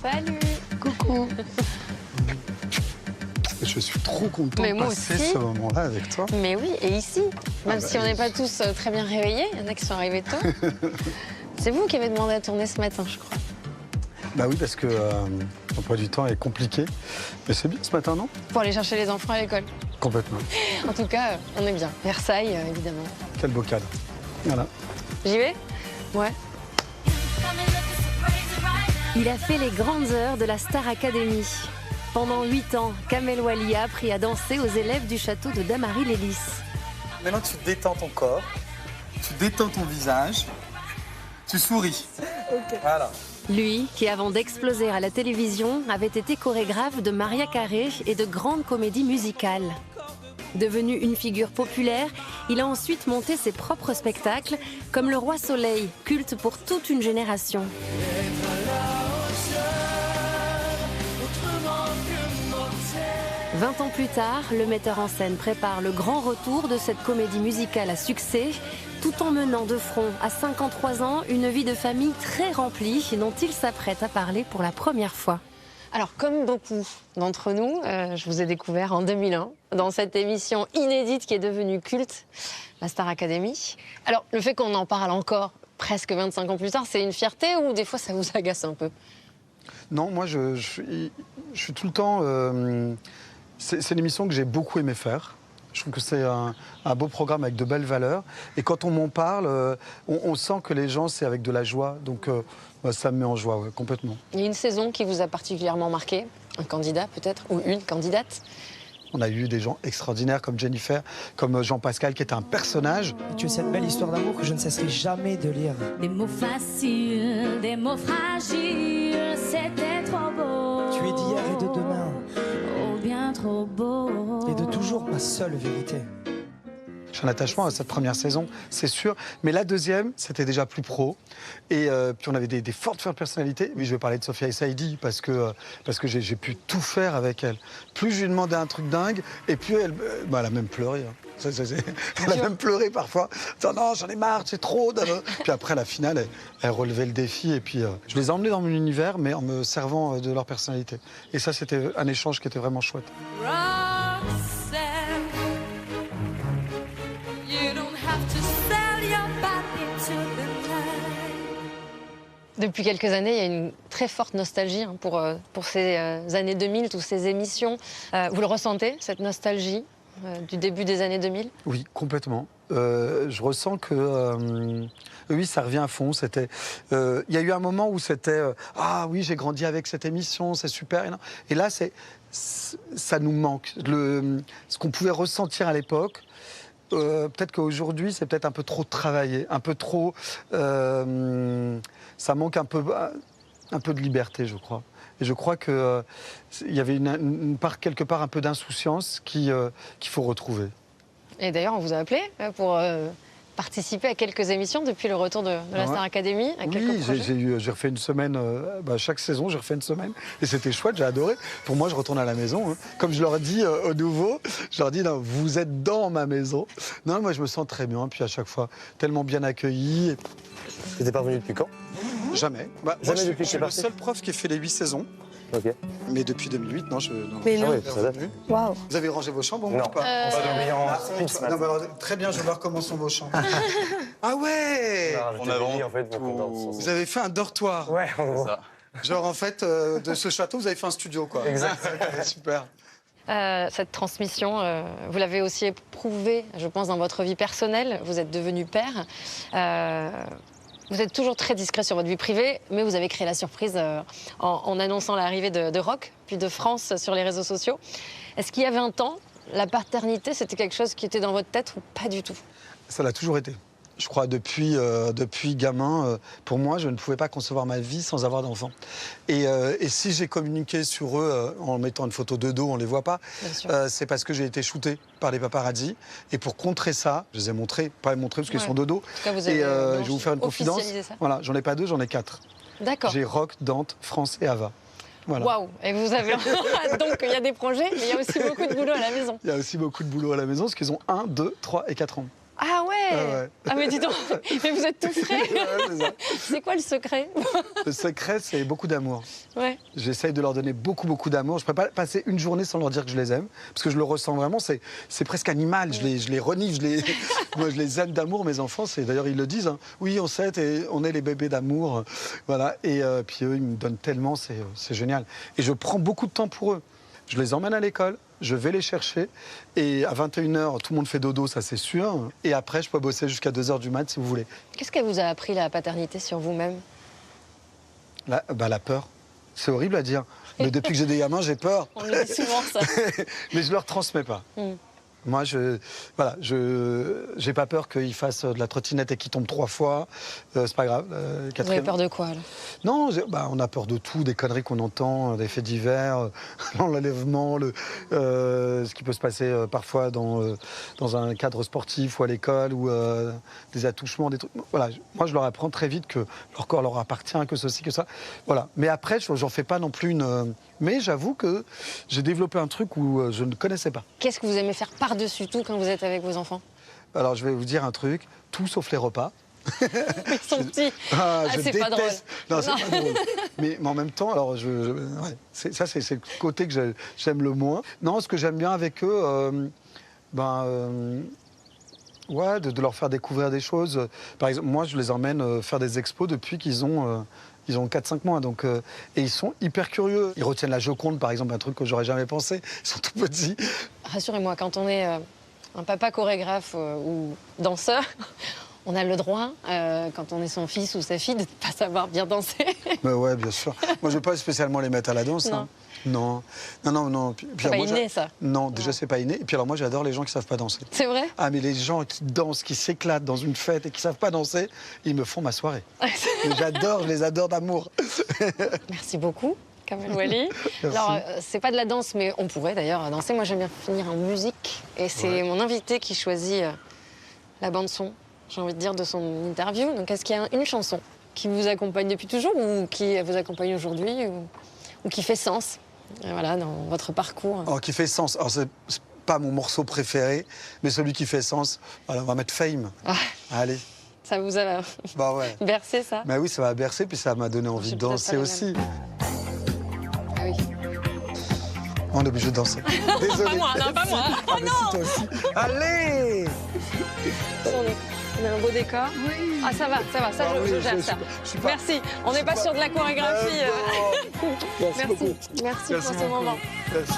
Salut. Coucou. Je suis trop content de passer ce moment-là avec toi. Mais oui, et ici, même si on n'est pas tous très bien réveillés, il y en a qui sont arrivés tôt. C'est vous qui avez demandé à tourner ce matin, je crois. Bah oui, parce que l'emploi du temps est compliqué. Mais c'est bien ce matin, non? Pour aller chercher les enfants à l'école. Complètement. En tout cas, on est bien. Versailles, évidemment. Quel beau cadre. Voilà. J'y vais? Ouais. Il a fait les grandes heures de la Star Academy. Pendant 8 ans, Kamel Wally a appris à danser aux élèves du château de Damary-les-Lys. Maintenant, tu détends ton corps, tu détends ton visage, tu souris. Okay. Voilà. Lui, qui avant d'exploser à la télévision, avait été chorégraphe de Maria Carré et de grandes comédies musicales. Devenu une figure populaire, il a ensuite monté ses propres spectacles, comme Le Roi Soleil, culte pour toute une génération. 20 ans plus tard, le metteur en scène prépare le grand retour de cette comédie musicale à succès, tout en menant de front, à 53 ans, une vie de famille très remplie dont il s'apprête à parler pour la première fois. Alors, comme beaucoup d'entre nous, je vous ai découvert en 2001 dans cette émission inédite qui est devenue culte, la Star Academy. Alors, le fait qu'on en parle encore presque 25 ans plus tard, c'est une fierté ou des fois ça vous agace un peu? Non, moi je suis tout le temps... c'est une émission que j'ai beaucoup aimé faire. Je trouve que c'est un beau programme avec de belles valeurs. Et quand on m'en parle, on sent que les gens, c'est avec de la joie. Donc ça me met en joie, ouais, complètement. Il y a une saison qui vous a particulièrement marqué? Un candidat peut-être? Ou une candidate? On a eu des gens extraordinaires comme Jennifer, comme Jean-Pascal, qui est un personnage. Tu es cette belle histoire d'amour que je ne cesserai jamais de lire. Des mots faciles, des mots fragiles, c'était trop beau. Tu es d'hier et de demain. Oh, bien trop beau. Et de toujours ma seule vérité. J'ai un attachement à cette première saison, c'est sûr. Mais la deuxième, c'était déjà plus pro. Et puis on avait des fortes personnalités. Oui, je vais parler de Sophia Saïdi parce que j'ai pu tout faire avec elle. Plus je lui demandais un truc dingue, et puis elle a même pleuré. Hein. Elle a même pleuré parfois. Non, j'en ai marre, c'est trop. Puis après, à la finale, elle relevait le défi. Et puis je les ai emmenés dans mon univers, mais en me servant de leur personnalité. Et ça, c'était un échange qui était vraiment chouette. Depuis quelques années, il y a une très forte nostalgie pour ces années 2000, toutes ces émissions. Vous le ressentez, cette nostalgie du début des années 2000? Oui, complètement. Je ressens que oui, ça revient à fond. Il y a eu un moment où c'était ah oui, j'ai grandi avec cette émission, c'est super. Et là, ça nous manque. Ce qu'on pouvait ressentir à l'époque. Peut-être qu'aujourd'hui, c'est peut-être un peu trop travaillé, un peu trop... ça manque un peu de liberté, je crois. Et je crois qu'il y avait une part, quelque part, un peu d'insouciance qu'il faut retrouver. Et d'ailleurs, on vous a appelé pour participer à quelques émissions depuis le retour de la Star Academy. Oui, j'ai refait une semaine, chaque saison, j'ai refait une semaine. Et c'était chouette, j'ai adoré. Pour moi, je retourne à la maison. Hein. Comme je leur dis aux nouveaux, je leur dis, non, vous êtes dans ma maison. Non, moi, je me sens très bien. Puis à chaque fois, tellement bien accueilli. Tu n'étais pas venu depuis quand? Jamais. Jamais moi, depuis je suis le seul prof qui a fait les 8 saisons. Ok. Mais depuis 2008, non, Mais non. Ah oui, ça date. Waouh. Vous avez rangé vos chambres ou Non. pas Pas d'ambiance. Non, alors, très bien, je vais voir comment sont vos chambres. Ah ouais. On a vraiment en fait Vous avez fait un dortoir. Ouais, on voit. Genre en fait, de ce château, vous avez fait un studio, quoi. Exact. Super. Cette transmission, vous l'avez aussi éprouvée, je pense, dans votre vie personnelle. Vous êtes devenu père. Vous êtes toujours très discret sur votre vie privée, mais vous avez créé la surprise en annonçant l'arrivée de Rock, puis de France sur les réseaux sociaux. Est-ce qu'il y a 20 ans, la paternité, c'était quelque chose qui était dans votre tête ou pas du tout? Ça l'a toujours été. Je crois depuis gamin, pour moi, je ne pouvais pas concevoir ma vie sans avoir d'enfant. Et si j'ai communiqué sur eux en mettant une photo de dos, on ne les voit pas, c'est parce que j'ai été shooté par les paparazzi. Et pour contrer ça, je les ai montrés, pas montrés parce qu'ils sont de dos. Et je vais vous faire une confidence. Voilà, j'en ai pas 2, j'en ai 4. D'accord. J'ai Rock, Dante, France et Ava. Waouh wow. Et vous avez... Donc il y a des projets, mais il y a aussi beaucoup de boulot à la maison. Il y a aussi beaucoup de boulot à la maison, parce qu'ils ont 1, 2, 3 et 4 ans. Ah ouais, ouais. Ah mais dis donc, mais vous êtes tout frais. Ouais, c'est ça. C'est quoi le secret? Le secret, c'est beaucoup d'amour. Ouais. J'essaye de leur donner beaucoup d'amour. Je ne peux pas passer une journée sans leur dire que je les aime, parce que je le ressens vraiment, c'est presque animal. Je les renifle, moi je les aime d'amour, mes enfants. D'ailleurs, ils le disent, hein. Oui, on est les bébés d'amour. Voilà. Et puis eux, ils me donnent tellement, c'est génial. Et je prends beaucoup de temps pour eux. Je les emmène à l'école, je vais les chercher, et à 21h, tout le monde fait dodo, ça c'est sûr. Et après, je peux bosser jusqu'à 2h du mat, si vous voulez. Qu'est-ce qu'elle vous a appris, la paternité, sur vous-même? La peur. C'est horrible à dire. Mais depuis que j'ai des gamins, j'ai peur. On le dit souvent, ça. Mais je leur transmets pas. Moi, j'ai pas peur qu'ils fassent de la trottinette et qu'ils tombent 3 fois. C'est pas grave. Vous avez peur de quoi, alors? Non, on a peur de tout, des conneries qu'on entend, des faits divers, l'enlèvement, ce qui peut se passer parfois dans un cadre sportif ou à l'école, ou des attouchements, des trucs. Voilà, moi, je leur apprends très vite que leur corps leur appartient, que ceci, que ça. Voilà. Mais après, j'en fais pas non plus une... Mais j'avoue que j'ai développé un truc où je ne connaissais pas. Qu'est-ce que vous aimez faire par-dessus tout quand vous êtes avec vos enfants? Alors, je vais vous dire un truc, tout sauf les repas. Ils sont petits. Je c'est pas drôle. Non, c'est pas drôle. Mais en même temps, alors c'est le côté que j'aime le moins. Non, ce que j'aime bien avec eux, de leur faire découvrir des choses. Par exemple, moi, je les emmène faire des expos depuis qu'ils ont 4-5 mois. Donc, et ils sont hyper curieux. Ils retiennent la Joconde, par exemple, un truc que j'aurais jamais pensé. Ils sont tout petits. Rassurez-moi, quand on est un papa chorégraphe ou danseur, on a le droit, quand on est son fils ou sa fille, de ne pas savoir bien danser. Mais ouais, bien sûr. Moi, je ne vais pas spécialement les mettre à la danse. Non. Hein. Non. C'est pas inné, ça. Non, déjà, c'est pas inné. Et puis alors, moi, j'adore les gens qui savent pas danser. C'est vrai? Ah, mais les gens qui dansent, qui s'éclatent dans une fête et qui savent pas danser, ils me font ma soirée. Je les adore d'amour. Merci beaucoup, Kamel Ouali. Alors, c'est pas de la danse, mais on pourrait d'ailleurs danser. Moi, j'aime bien finir en musique. Et c'est mon invité qui choisit la bande-son, j'ai envie de dire, de son interview. Donc, est-ce qu'il y a une chanson qui vous accompagne depuis toujours, ou qui vous accompagne aujourd'hui, ou qui fait sens, voilà, dans votre parcours? Oh, qui fait sens. Alors, c'est pas mon morceau préféré, mais celui qui fait sens. Alors, on va mettre Fame. Ah. Allez. Ça vous a Bah ouais. bercé, ça? Bah oui, ça m'a bercé, puis ça m'a donné envie de danser aussi. Ah oui. On est obligé de danser. Désolé. Pas moi, non, pas moi. Ah, mais si, toi aussi. Allez. On a un beau décor. Oui. Ah, ça va, ça, Ah oui, je gère ça. Merci. On n'est pas sur de la chorégraphie. Merci beaucoup. Merci pour ce moment. Merci.